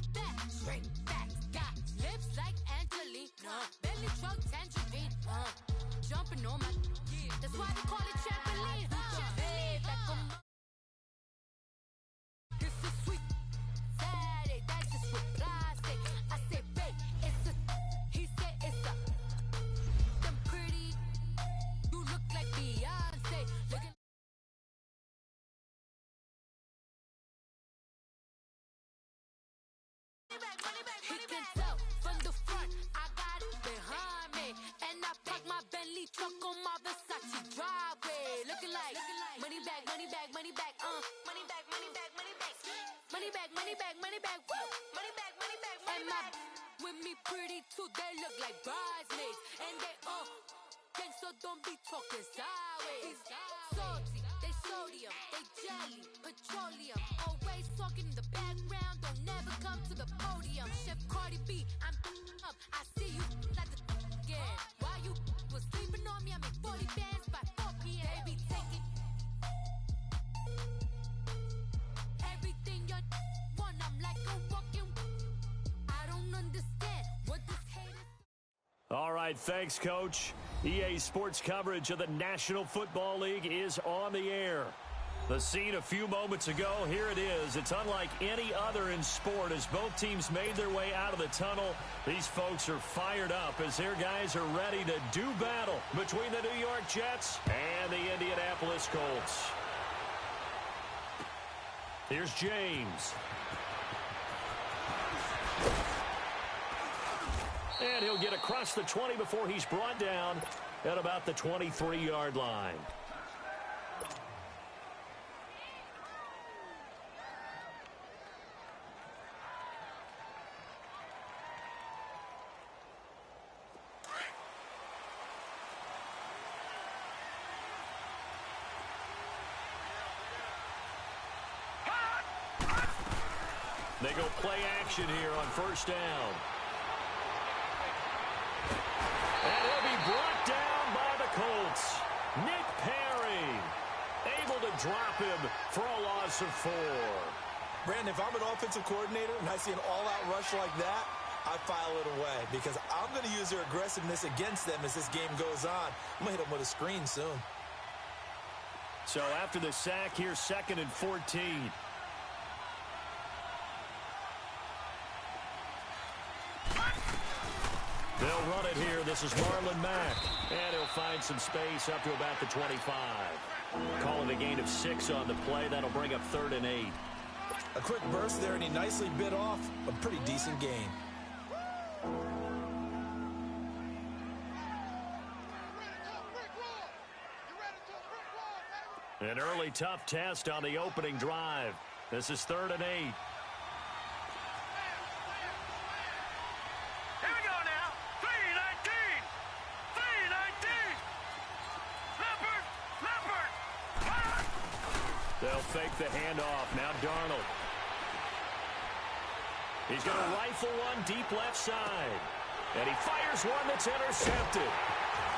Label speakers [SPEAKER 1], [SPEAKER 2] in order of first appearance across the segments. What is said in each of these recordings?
[SPEAKER 1] back, straight back. Got lips like Angelina, belly truck tangerine. Jumping on my, that's why they call it trampoline. Hey, back on my, this is sweet. Saturday, that's just what I say. I say, babe, it's a, he said it's a, them pretty, you look like Beyonce. Looking he can tell from the front, I got it behind me. And I park my Bentley truck on my Versace driveway. Looking like money bag, money bag, money bag, money bag, money bag, money bag, money bag, money bag, money bag, woo, money bag, money bag, money bag. With me pretty too, they look like bridesmaids. And they gang, so don't be talking sideways. Salty, they sodium, they jelly, petroleum. Always talking in the background, don't never come to the podium. Chef Cardi B, I'm up. I see you like the again. While you was sleeping on me, I make 40 bands by 4 p.m. Baby, take it. Everything you want, I'm like a walking. I don't understand what this hate is.
[SPEAKER 2] All right, thanks, Coach. EA Sports coverage of the National Football League is on the air. The scene a few moments ago, here it is. It's unlike any other in sport as both teams made their way out of the tunnel. These folks are fired up as their guys are ready to do battle between the New York Jets and the Indianapolis Colts. Here's James. And he'll get across the 20 before he's brought down at about the 23-yard line. They go play action here on first down. And he'll be brought down by the Colts. Nick Perry able to drop him for a loss of 4.
[SPEAKER 3] Brandon, if I'm an offensive coordinator and I see an all-out rush like that, I file it away because I'm going to use their aggressiveness against them as this game goes on. I'm going to hit them with a screen soon.
[SPEAKER 2] So after the sack, here's 2nd and 14. They'll run it here. This is Marlon Mack. And he'll find some space up to about the 25. Calling a gain of 6 on the play. That'll bring up 3rd and 8.
[SPEAKER 3] A quick burst there, and he nicely bit off a pretty decent gain.
[SPEAKER 2] An early tough test on the opening drive. This is 3rd and 8.
[SPEAKER 4] Here we go now. 3-19. 3-19. Leopard.
[SPEAKER 2] They'll fake the handoff. Now Darnold. He's going to rifle one deep left side. And he fires one that's intercepted.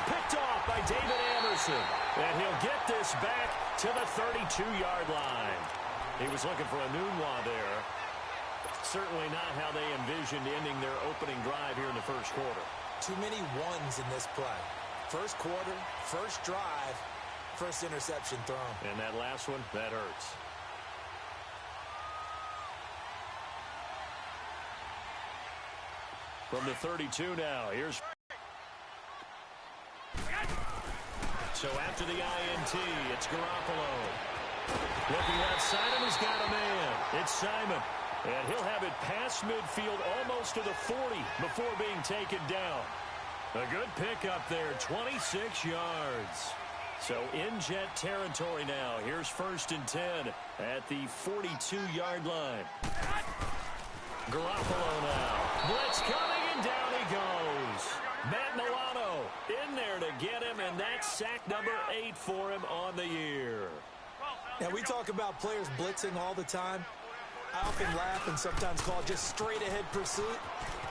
[SPEAKER 2] Picked off by David Anderson. And he'll get this back to the 32-yard line. He was looking for a Nunwa there. Certainly not how they envisioned ending their opening drive here in the first quarter.
[SPEAKER 3] Too many ones in this play. First quarter, first drive, first interception thrown.
[SPEAKER 2] And that last one, that hurts. From the 32 now, here's... So after the INT, it's Garoppolo. Looking outside him, he's got a man. It's Simon. And he'll have it past midfield almost to the 40 before being taken down. A good pickup there, 26 yards. So in Jet territory now. Here's 1st and 10 at the 42-yard line. Garoppolo now. Blitz coming, and down he goes. Matt Milano in there to get him, and that's sack number 8 for him on the year.
[SPEAKER 3] Now, we talk about players blitzing all the time. I often laugh and sometimes call it just straight-ahead pursuit.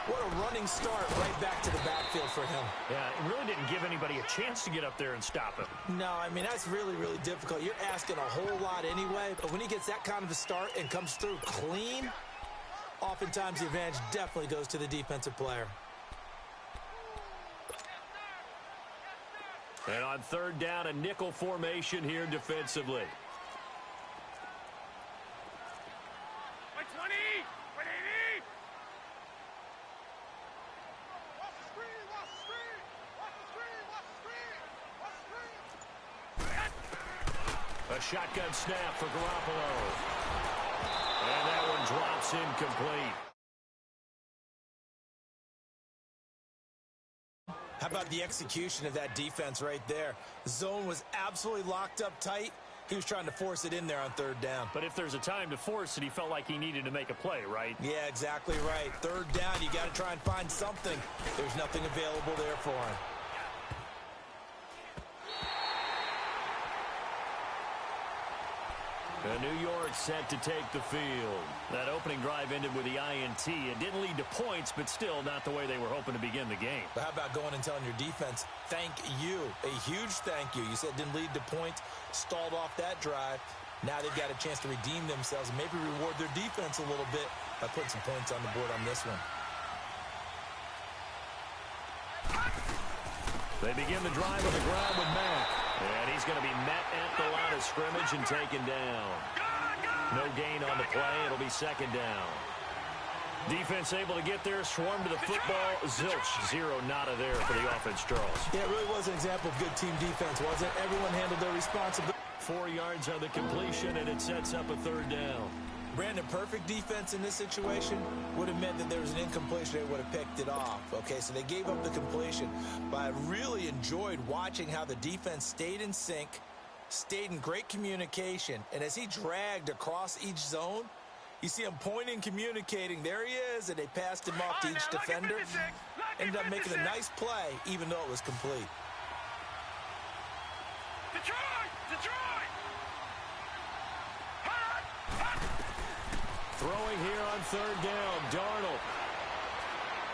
[SPEAKER 3] What a running start right back to the backfield for him.
[SPEAKER 2] Yeah, it really didn't give anybody a chance to get up there and stop him.
[SPEAKER 3] No, I mean, that's really, really difficult. You're asking a whole lot anyway, but when he gets that kind of a start and comes through clean, Oftentimes, the advantage definitely goes to the defensive player.
[SPEAKER 2] And on third down, a nickel formation here defensively. A shotgun snap for Garoppolo. And that one drops incomplete.
[SPEAKER 3] How about the execution of that defense right there? Zone was absolutely locked up tight. He was trying to force it in there on third down.
[SPEAKER 2] But if there's a time to force it, he felt like he needed to make a play, right?
[SPEAKER 3] Yeah, exactly right. Third down, you got to try and find something. There's nothing available there for him.
[SPEAKER 2] New York set to take the field. That opening drive ended with the INT. It didn't lead to points, but still not the way they were hoping to begin the game.
[SPEAKER 3] But how about going and telling your defense, thank you, a huge thank you. You said it didn't lead to points, stalled off that drive. Now they've got a chance to redeem themselves and maybe reward their defense a little bit by putting some points on the board on this one.
[SPEAKER 2] They begin the drive on the ground with Mack. And he's going to be met at the line of scrimmage and taken down. No gain on the play. It'll be second down. Defense able to get there, swarm to the football. Zilch, zero, nada there for the offense, Charles.
[SPEAKER 3] Yeah, it really was an example of good team defense, wasn't it? Everyone handled their responsibility.
[SPEAKER 2] 4 yards on the completion, and it sets up a third down.
[SPEAKER 3] Brandon, perfect defense in this situation would have meant that there was an incompletion. They would have picked it off. Okay, so they gave up the completion. But I really enjoyed watching how the defense stayed in sync, stayed in great communication. And as he dragged across each zone, you see him pointing, communicating. There he is, and they passed him off to each defender. Ended up making a nice play, even though it was complete.
[SPEAKER 4] Detroit!
[SPEAKER 2] Throwing here on third down, Darnold.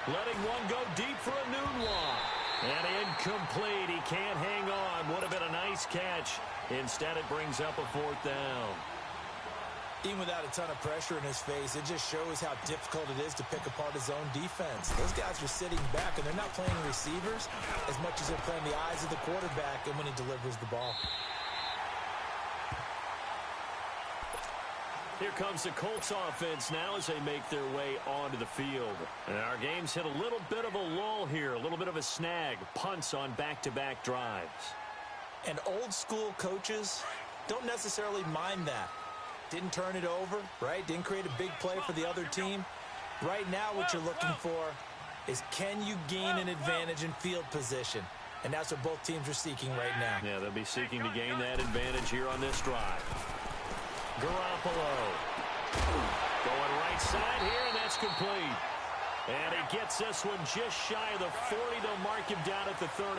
[SPEAKER 2] Letting one go deep for a noon walk. And incomplete. He can't hang on. Would have been a nice catch. Instead, it brings up a fourth down.
[SPEAKER 3] Even without a ton of pressure in his face, it just shows how difficult it is to pick apart his own defense. Those guys are sitting back, and they're not playing receivers as much as they're playing the eyes of the quarterback and when he delivers the ball.
[SPEAKER 2] Here comes the Colts offense now as they make their way onto the field. And our game's hit a little bit of a lull here, a little bit of a snag. Punts on back-to-back drives.
[SPEAKER 3] And old school coaches don't necessarily mind that. Didn't turn it over, right? Didn't create a big play for the other team. Right now what you're looking for is, can you gain an advantage in field position? And that's what both teams are seeking right now.
[SPEAKER 2] Yeah, they'll be seeking to gain that advantage here on this drive. Garoppolo going right side here, and that's complete. And he gets this one just shy of the 40. They'll mark him down at the 39.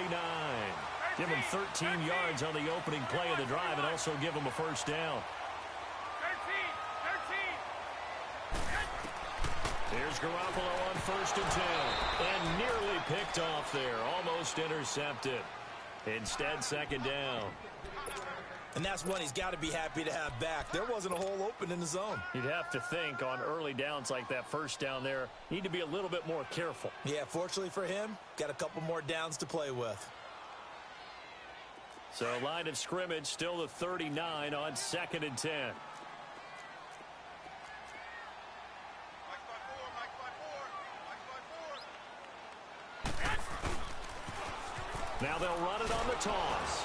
[SPEAKER 2] Give him 13 yards on the opening play of the drive and also give him a first down.
[SPEAKER 4] 13.
[SPEAKER 2] Here's Garoppolo on first and 10. And nearly picked off there. Almost intercepted. Instead, second down.
[SPEAKER 3] And that's one he's got to be happy to have back. There wasn't a hole open in the zone.
[SPEAKER 2] You'd have to think on early downs like that first down there, need to be a little bit more careful.
[SPEAKER 3] Yeah, fortunately for him, got a couple more downs to play with.
[SPEAKER 2] So line of scrimmage still the 39 on second and 10. Now they'll run it on the toss.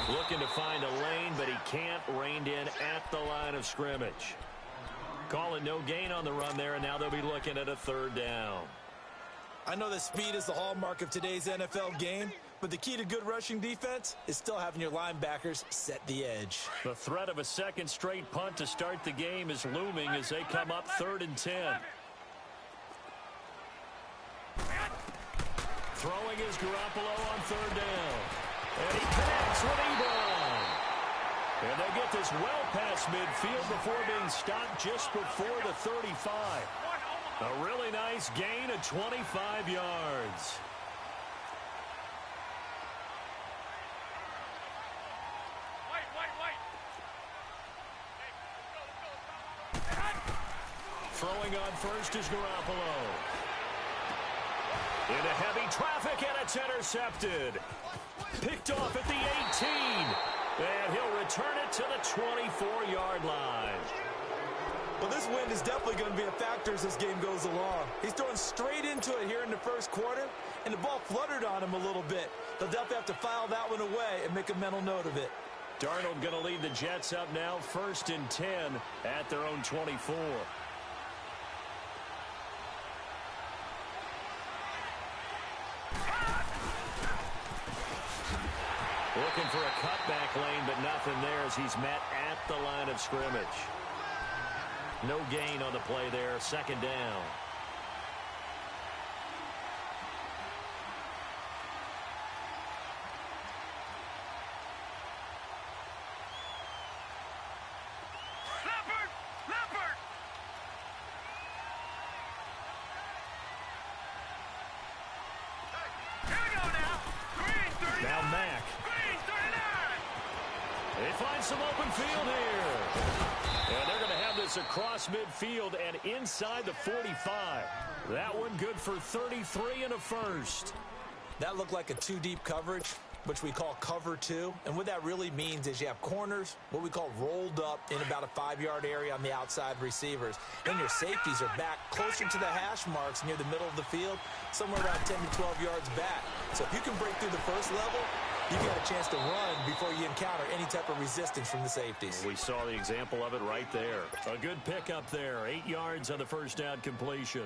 [SPEAKER 2] Looking to find a lane, but he can't. Reined in at the line of scrimmage. Calling no gain on the run there, and now they'll be looking at a third down.
[SPEAKER 3] I know that speed is the hallmark of today's NFL game, but the key to good rushing defense is still having your linebackers set the edge.
[SPEAKER 2] The threat of a second straight punt to start the game is looming as they come up third and 10. Throwing is Garoppolo on third down. And he connects with Ebron. And they get this well past midfield before being stopped just before the 35. A really nice gain of 25 yards. Throwing on first is Garoppolo. Into heavy traffic, and it's intercepted. Picked off at the 18. And he'll return it to the 24-yard line.
[SPEAKER 3] Well, this wind is definitely going to be a factor as this game goes along. He's throwing straight into it here in the first quarter, and the ball fluttered on him a little bit. They'll definitely have to file that one away and make a mental note of it.
[SPEAKER 2] Darnold going to lead the Jets up now, 1st and 10 at their own 24. Looking for a cutback lane, but nothing there as he's met at the line of scrimmage. No gain on the play there, 2nd down. Some open field here. And they're going to have this across midfield and inside the 45. That one good for 33 and a first.
[SPEAKER 3] That looked like a two-deep coverage, which we call cover two. And what that really means is you have corners, what we call rolled up in about a 5-yard area on the outside receivers. Then your safeties are back closer to the hash marks near the middle of the field, somewhere around 10 to 12 yards back. So if you can break through the first level, you've got a chance to run before you encounter any type of resistance from the safeties.
[SPEAKER 2] We saw the example of it right there. A good pickup there. 8 yards on the first down completion.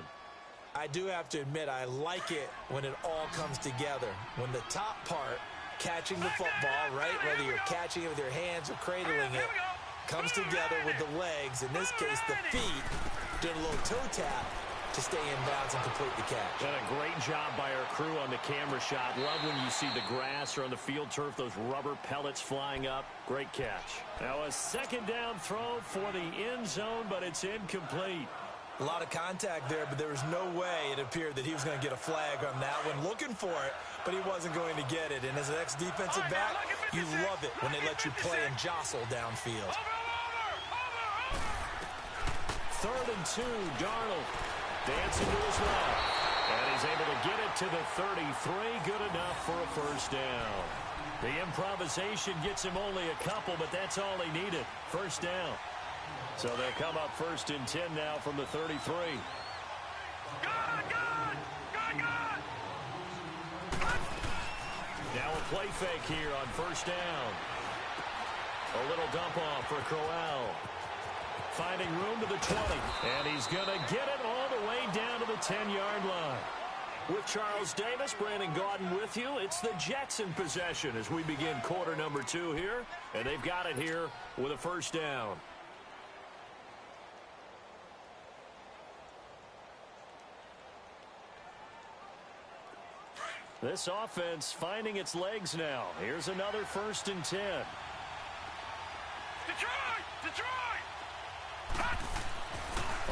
[SPEAKER 3] I do have to admit, I like it when it all comes together. When the top part, catching the football, right, whether you're catching it with your hands or cradling it, comes together with the legs, in this case the feet, doing a little toe tap to stay in bounds and complete the catch.
[SPEAKER 2] And a great job by our crew on the camera shot. Love when you see the grass or on the field turf, those rubber pellets flying up. Great catch. Now a 2nd down throw for the end zone, but it's incomplete.
[SPEAKER 3] A lot of contact there, but there was no way it appeared that he was going to get a flag on that one. Looking for it, but he wasn't going to get it. And as an ex-defensive back, you love it when they let you play and jostle downfield.
[SPEAKER 2] 3rd and 2, Darnold dancing to his left. And he's able to get it to the 33. Good enough for a first down. The improvisation gets him only a couple, but that's all he needed. First down. So they'll come up 1st and 10 now from the 33. Now a play fake here on first down. A little dump off for Crowell. Finding room to the 20. And he's going to get it all the way down to the 10-yard line. With Charles Davis, Brandon Gaudin with you. It's the Jets in possession as we begin quarter number 2 here. And they've got it here with a first down. This offense finding its legs now. Here's another 1st and 10.
[SPEAKER 4] Detroit! Detroit!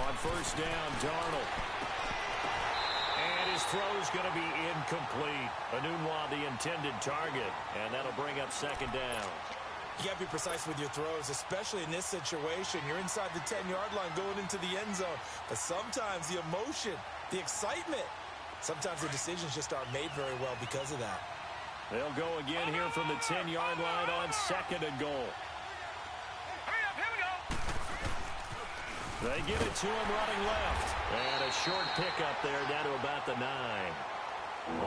[SPEAKER 2] On first down, Darnold. And his throw's going to be incomplete. Enunwa, the intended target. And that'll bring up 2nd down.
[SPEAKER 3] You got to be precise with your throws, especially in this situation. You're inside the 10-yard line going into the end zone. But sometimes the emotion, the excitement, sometimes the decisions just aren't made very well because of that.
[SPEAKER 2] They'll go again here from the 10-yard line on 2nd and goal. They give it to him running left. And a short pickup there down to about the 9.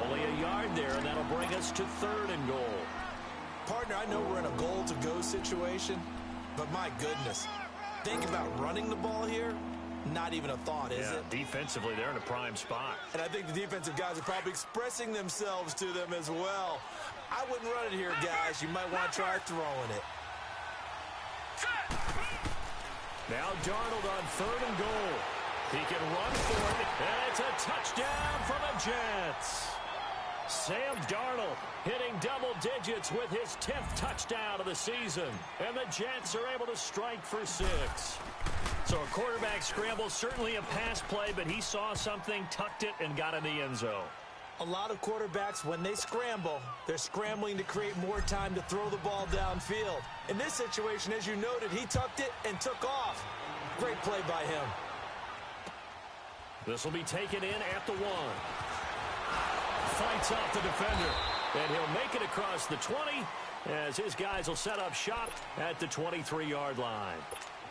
[SPEAKER 2] Only a yard there, and that'll bring us to 3rd and goal.
[SPEAKER 3] Partner, I know we're in a goal-to-go situation, but my goodness, think about running the ball here. Not even a thought, is it?
[SPEAKER 2] Defensively, they're in a prime spot.
[SPEAKER 3] And I think the defensive guys are probably expressing themselves to them as well. I wouldn't run it here, guys. You might want to try throwing it.
[SPEAKER 2] Now Darnold on 3rd and goal. He can run for it, and it's a touchdown for the Jets. Sam Darnold hitting double digits with his 10th touchdown of the season. And the Jets are able to strike for 6. So a quarterback scramble, certainly a pass play, but he saw something, tucked it, and got in the end zone.
[SPEAKER 3] A lot of quarterbacks, when they scramble, they're scrambling to create more time to throw the ball downfield. In this situation, as you noted, he tucked it and took off. Great play by him.
[SPEAKER 2] This will be taken in at the 1. Fights off the defender. And he'll make it across the 20 as his guys will set up shop at the 23-yard line.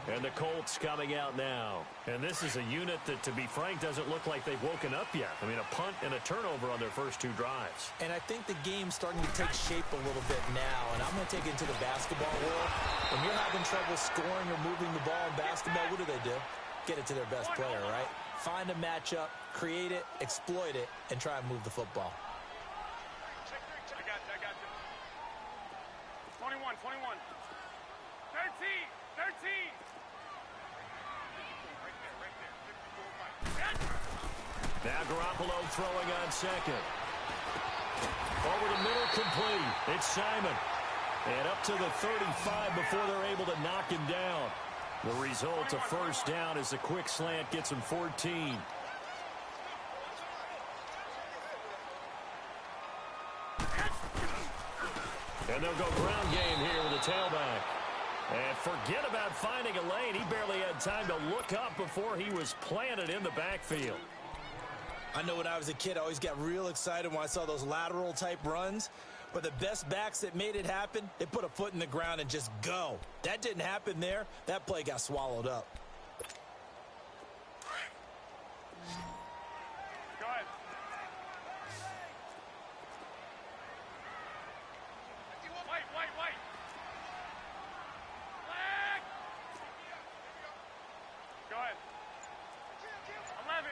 [SPEAKER 2] And the Colts coming out now. And this is a unit that, to be frank, doesn't look like they've woken up yet. I mean, a punt and a turnover on their first 2 drives.
[SPEAKER 3] And I think the game's starting to take shape a little bit now. And I'm going to take it into the basketball world. When you're having trouble scoring or moving the ball in basketball, what do? Get it to their best player, right? Find a matchup, create it, exploit it, and try and move the football.
[SPEAKER 4] I got you. 21. 13.
[SPEAKER 2] Now Garoppolo throwing on second. Over the middle, complete. It's Simon. And up to the 35 before they're able to knock him down. The result, a first down, as the quick slant gets him 14. And they'll go ground game here with a tailback. And forget about finding a lane. He barely had time to look up before he was planted in the backfield.
[SPEAKER 3] I know when I was a kid, I always got real excited when I saw those lateral type runs. But the best backs that made it happen, they put a foot in the ground and just go. That didn't happen there. That play got swallowed up.
[SPEAKER 4] Go ahead. White. Flag. Go ahead. 11.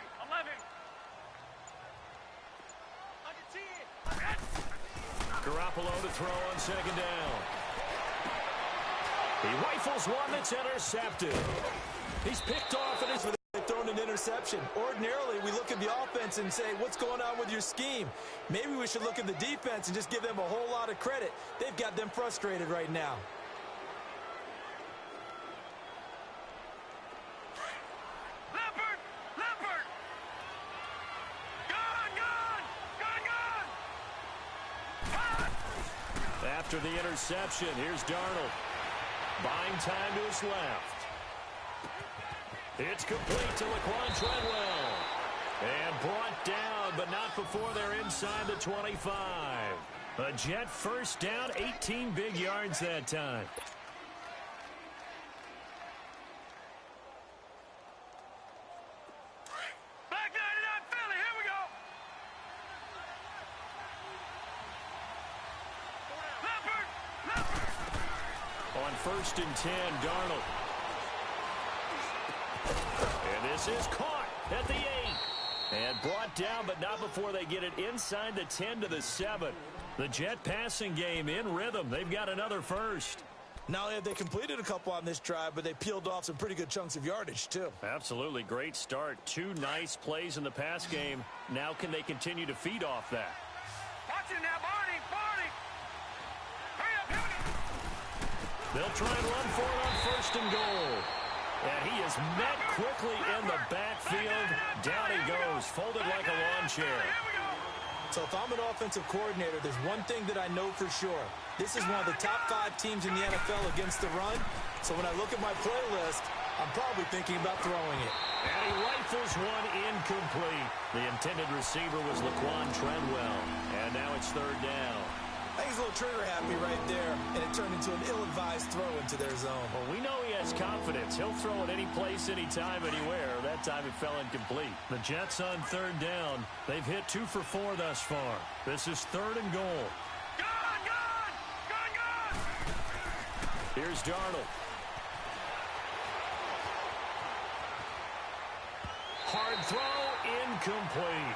[SPEAKER 2] Garoppolo to throw on second down. He rifles one that's intercepted. He's picked off and
[SPEAKER 3] They've thrown an interception. Ordinarily, we look at the offense and say, what's going on with your scheme? Maybe we should look at the defense and just give them a whole lot of credit. They've got them frustrated right now.
[SPEAKER 4] Leopard. Gone.
[SPEAKER 2] After the interception, here's Darnold. Buying time to his left. It's complete to Laquan Treadwell. And brought down, but not before they're inside the 25. A Jet first down, 18 big yards that time.
[SPEAKER 4] Back 99 Philly. Here we go. Leopard.
[SPEAKER 2] On first and 10, Darnold. And this is caught at the 8. And brought down, but not before they get it inside the 10 to the 7. The Jet passing game in rhythm. They've got another first.
[SPEAKER 3] Not only have they completed a couple on this drive, but they peeled off some pretty good chunks of yardage, too.
[SPEAKER 2] Absolutely great start. 2 nice plays in the pass game. Now can they continue to feed off that?
[SPEAKER 4] Watch it now, Barney. Hurry up.
[SPEAKER 2] They'll try and run for it on first and goal. And he is met quickly in the backfield. Down he goes, folded like a lawn chair.
[SPEAKER 3] So if I'm an offensive coordinator, there's one thing that I know for sure. This is one of the top 5 teams in the NFL against the run. So when I look at my playlist, I'm probably thinking about throwing it.
[SPEAKER 2] And he rifles one incomplete. The intended receiver was Laquan Treadwell. And now it's third down.
[SPEAKER 3] I think he's a little trigger happy right there, and it turned into an ill-advised throw into their zone.
[SPEAKER 2] Well, we know he has confidence. He'll throw it any place, anytime, anywhere. That time it fell incomplete. The Jets on third down. They've hit 2 for 4 thus far. This is third and goal.
[SPEAKER 4] Gone.
[SPEAKER 2] Here's Darnold. Hard throw, incomplete.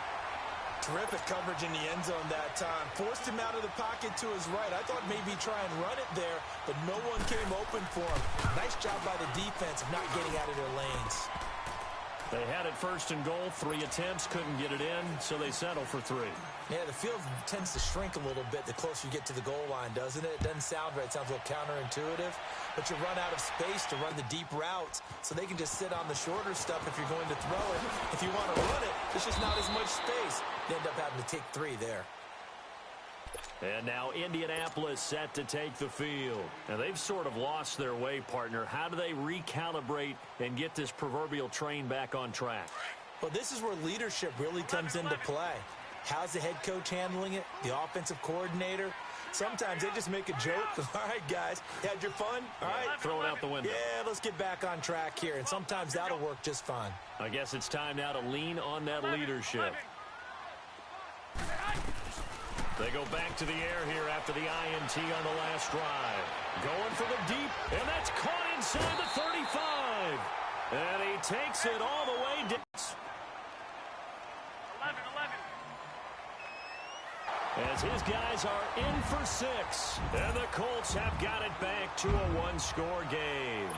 [SPEAKER 3] Terrific coverage in the end zone that time. Forced him out of the pocket to his right. I thought maybe try and run it there, but no one came open for him. Nice job by the defense of not getting out of their lanes.
[SPEAKER 2] They had it first and goal. 3 attempts, couldn't get it in, so they settle for 3.
[SPEAKER 3] Yeah, the field tends to shrink a little bit the closer you get to the goal line, doesn't it? It doesn't sound right. It sounds a little counterintuitive. But you run out of space to run the deep routes, so they can just sit on the shorter stuff if you're going to throw it. If you want to run it, there's just not as much space. They end up having to take 3 there.
[SPEAKER 2] And now Indianapolis set to take the field. And they've sort of lost their way, partner. How do they recalibrate and get this proverbial train back on track?
[SPEAKER 3] Well, this is where leadership really comes into play. How's the head coach handling it? The offensive coordinator? Sometimes they just make a joke. All right, guys, you had your fun? All right.
[SPEAKER 2] Throw it out the window.
[SPEAKER 3] Yeah, let's get back on track here. And sometimes that'll work just fine.
[SPEAKER 2] I guess it's time now to lean on that leadership. They go back to the air here after the INT on the last drive. Going for the deep, and that's caught inside the 35. And he takes it all the way down.
[SPEAKER 4] 11.
[SPEAKER 2] As his guys are in for 6. And the Colts have got it back to a one-score game.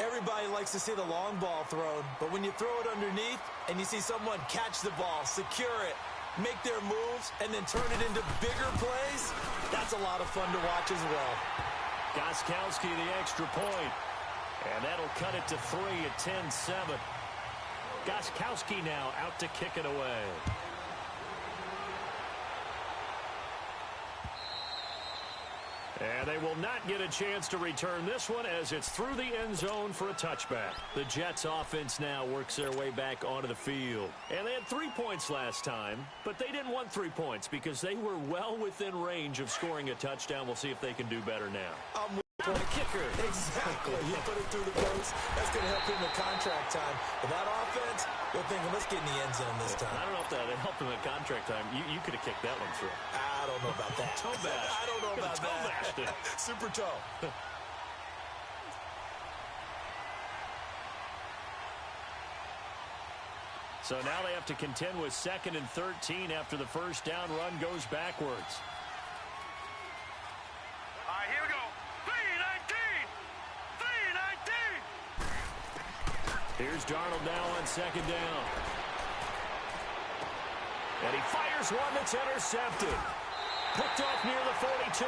[SPEAKER 3] Everybody likes to see the long ball thrown, but when you throw it underneath and you see someone catch the ball, secure it, make their moves, and then turn it into bigger plays, that's a lot of fun to watch as well.
[SPEAKER 2] Gostkowski the extra point. And that'll cut it to 3 at 10-7. Gostkowski now out to kick it away. And they will not get a chance to return this one as it's through the end zone for a touchback. The Jets offense now works their way back onto the field. And they had 3 points last time, but they didn't want 3 points because they were well within range of scoring a touchdown. We'll see if they can do better now.
[SPEAKER 3] For the kicker. Exactly. You put it through the post. That's going to help him in contract time. But that offense, they're thinking, let's get in the end zone this time.
[SPEAKER 2] I don't know if that helped him at contract time. You could have kicked that one through.
[SPEAKER 3] I don't know about that.
[SPEAKER 2] Toe bash.
[SPEAKER 3] I don't know about
[SPEAKER 2] toe bashed it.
[SPEAKER 3] Super toe.
[SPEAKER 2] So now they have to contend with 2nd and 13 after the first down run goes backwards.
[SPEAKER 4] All right, here we go. 3-19.
[SPEAKER 2] Here's Darnold now on 2nd down. And he fires one that's intercepted. Picked off near the 42.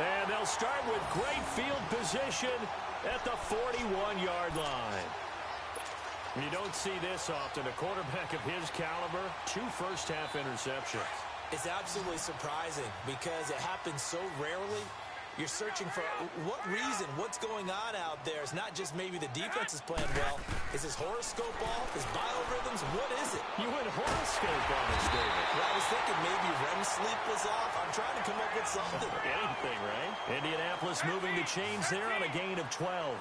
[SPEAKER 2] And they'll start with great field position at the 41-yard line. You don't see this often. A quarterback of his caliber, 2 first-half interceptions.
[SPEAKER 3] It's absolutely surprising because it happens so rarely. You're searching for what reason, what's going on out there. It's not just maybe the defense is playing well. Is his horoscope off? His biorhythms? What is it?
[SPEAKER 2] You went horoscope on us, David.
[SPEAKER 3] Well, I was thinking maybe REM sleep was off. I'm trying to come up with something.
[SPEAKER 2] Anything, right? Indianapolis moving the chains there on a gain of 12.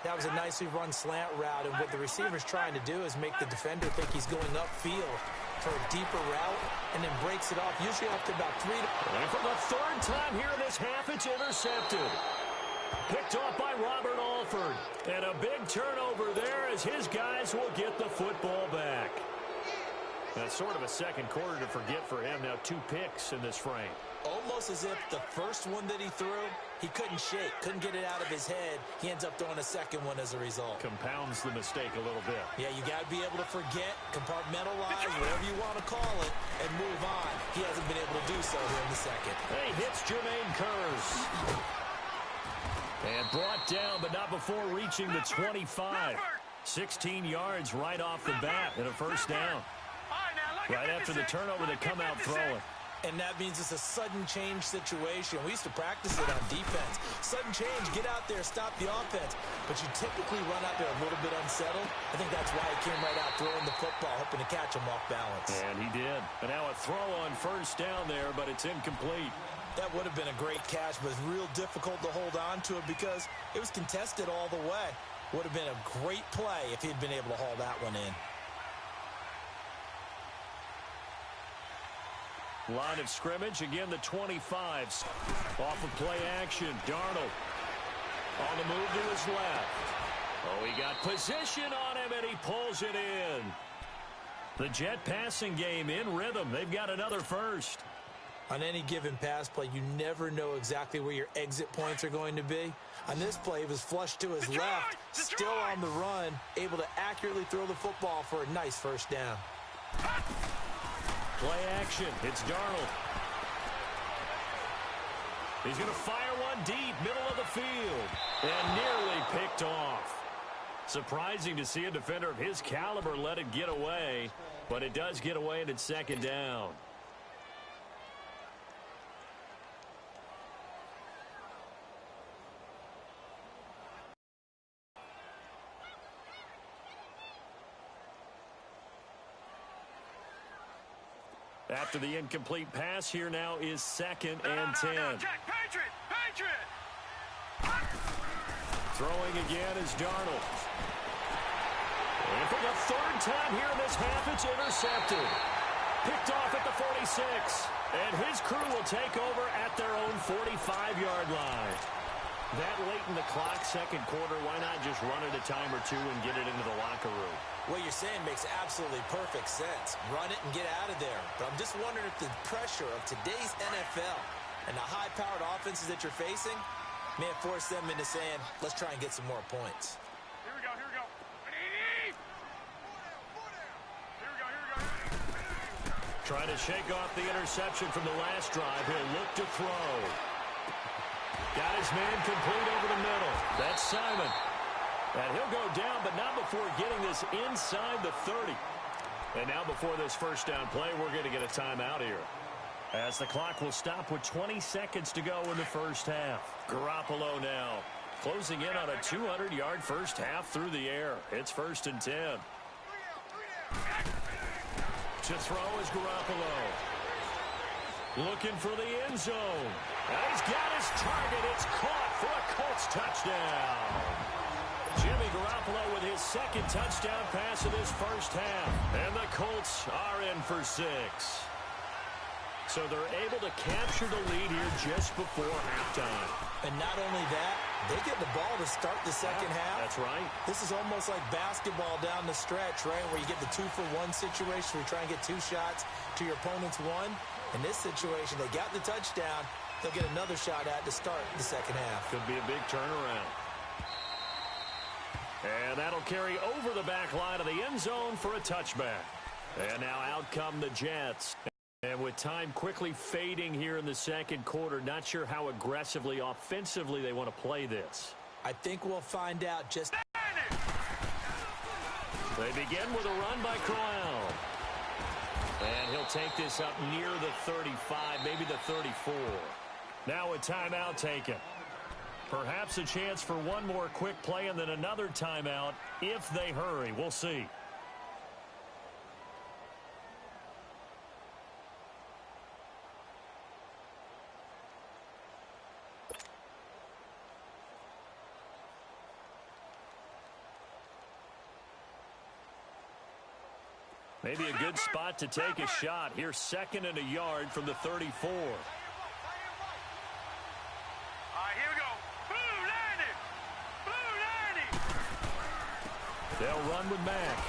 [SPEAKER 3] That was a nicely run slant route, and what the receiver's trying to do is make the defender think he's going upfield for a deeper route, and then breaks it off, usually after about 3 to...
[SPEAKER 2] And for the 3rd time here in this half, it's intercepted. Picked off by Robert Alford. And a big turnover there as his guys will get the football back. That's sort of a second quarter to forget for him. Now 2 picks in this frame.
[SPEAKER 3] Almost as if the first one that he threw, he couldn't shake, couldn't get it out of his head. He ends up throwing a second one as a result.
[SPEAKER 2] Compounds the mistake a little bit.
[SPEAKER 3] Yeah, you got to be able to forget, compartmentalize, whatever you want to call it, and move on. He hasn't been able to do so here in the second.
[SPEAKER 2] He hits Jermaine Kearse. And brought down, but not before reaching the 25. 16 yards right off the bat and a first down. Right after the turnover, they come out throwing.
[SPEAKER 3] And that means it's a sudden change situation. We used to practice it on defense. Sudden change, get out there, stop the offense. But you typically run out there a little bit unsettled. I think that's why he came right out throwing the football, hoping to catch him off balance.
[SPEAKER 2] And he did. And now a throw on first down there, but it's incomplete.
[SPEAKER 3] That would have been a great catch, but it's real difficult to hold on to it because it was contested all the way. Would have been a great play if he'd been able to haul that one in.
[SPEAKER 2] Line of scrimmage, again the 25s. Off of play action, Darnold on the move to his left. Oh, he got position on him, and he pulls it in. The Jet passing game in rhythm. They've got another first.
[SPEAKER 3] On any given pass play, you never know exactly where your exit points are going to be. On this play, it was flushed to his left, still on the run, able to accurately throw the football for a nice first down.
[SPEAKER 2] Play action. It's Darnold. He's going to fire one deep, middle of the field, and nearly picked off. Surprising to see a defender of his caliber let it get away, but it does get away and it's 2nd down. After the incomplete pass, here now is 2nd and 10.
[SPEAKER 4] Jack, Patriot! Patriot!
[SPEAKER 2] Throwing again is Darnold. And for the 3rd time here in this half, it's intercepted. Picked off at the 46. And his crew will take over at their own 45-yard line. That late in the clock, 2nd quarter, why not just run it a time or two and get it into the locker room?
[SPEAKER 3] What you're saying makes absolutely perfect sense. Run it and get out of there. But I'm just wondering if the pressure of today's NFL and the high-powered offenses that you're facing may have forced them into saying, let's try and get some more points.
[SPEAKER 4] Here we go, here we go. Here we go, here we go.
[SPEAKER 2] Trying to shake off the interception from the last drive. He'll look to throw. Got his man complete over the middle. That's Simon. And he'll go down, but not before getting this inside the 30. And now before this first down play, we're going to get a timeout here, as the clock will stop with 20 seconds to go in the first half. Garoppolo now closing in on a 200-yard first half through the air. It's 1st and 10. To throw is Garoppolo. Looking for the end zone. And he's got his target. It's caught for a Colts touchdown. Jimmy Garoppolo with his 2nd touchdown pass of this first half. And the Colts are in for 6. So they're able to capture the lead here just before halftime.
[SPEAKER 3] And not only that, they get the ball to start the second half.
[SPEAKER 2] That's right.
[SPEAKER 3] This is almost like basketball down the stretch, right, where you get the 2-for-1 situation where you try and get 2 shots to your opponent's 1. In this situation, they got the touchdown. They'll get another shot at to start the second half.
[SPEAKER 2] Could be a big turnaround. And that'll carry over the back line of the end zone for a touchback. And now out come the Jets. And with time quickly fading here in the 2nd quarter, not sure how aggressively, offensively they want to play this.
[SPEAKER 3] I think we'll find out just...
[SPEAKER 2] They begin with a run by Crowell. And he'll take this up near the 35, maybe the 34. Now a timeout taken. Perhaps a chance for one more quick play and then another timeout if they hurry. We'll see. Maybe a good spot to take a shot. Here's 2nd and a yard from the 34.
[SPEAKER 4] Here we go. Blue landing. Blue landing.
[SPEAKER 2] They'll run with Mack.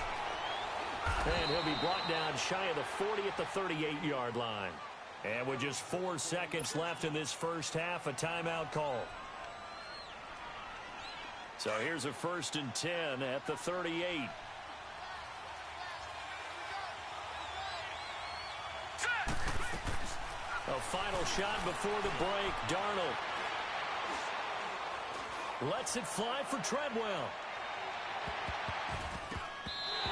[SPEAKER 2] And he'll be brought down shy of the 40 at the 38-yard line. And with just 4 seconds left in this first half, a timeout call. So here's a 1st and 10 at the 38. A final shot before the break. Darnold lets it fly for Treadwell.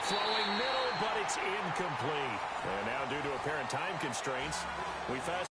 [SPEAKER 2] Throwing middle, but it's incomplete. And now due to apparent time constraints, we fast